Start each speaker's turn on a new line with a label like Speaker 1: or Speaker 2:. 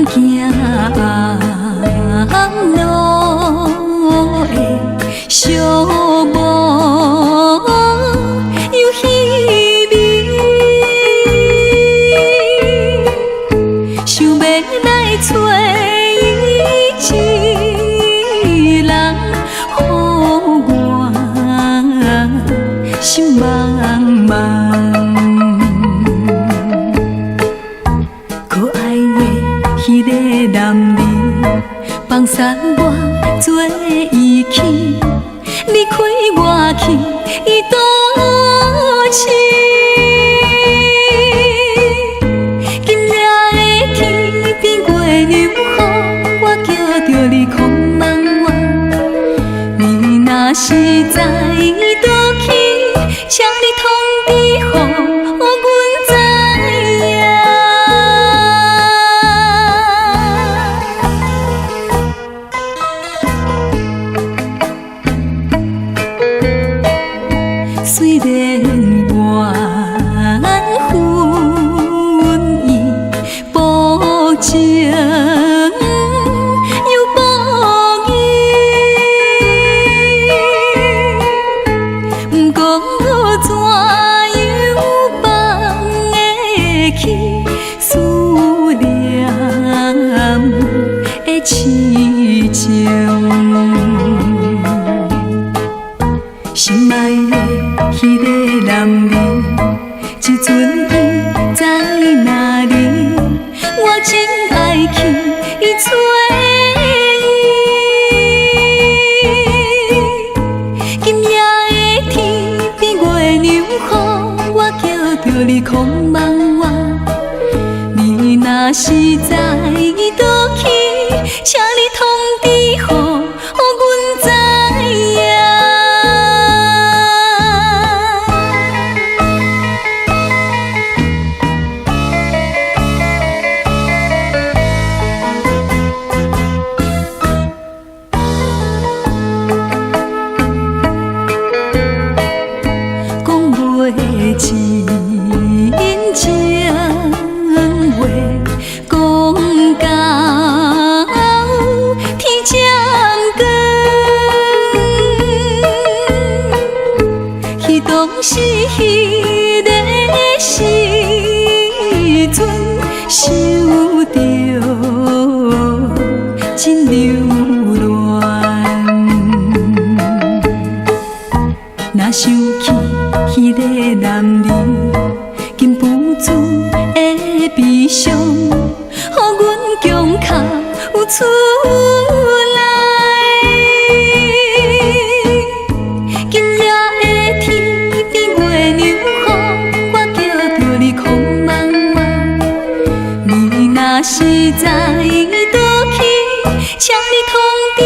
Speaker 1: 行路的寂寞又稀微，想要来找伊一人乎我心茫茫。可爱的彼个男儿放舍我做伊去，离开我去伊倒去。今夜的天边月娘予我叫著你空茫茫，你若是知伊倒去，请你通知予阮知影。虽然怨恨伊薄情又薄义，不过怎样放会去思念的癡情。心爱的彼个男儿，这阵伊在哪里？我真爱去伊找伊。今夜的天边月娘予我叫著你空茫茫，你若是知伊倒去，请你通知予阮知影。真情话讲到天渐光，彼当时彼个时阵想著真留恋，若想起彼个男儿禁不住的悲伤，予阮强哭出来。今夜的天边月娘予我叫著你空茫茫，你若是知伊倒去，请你通知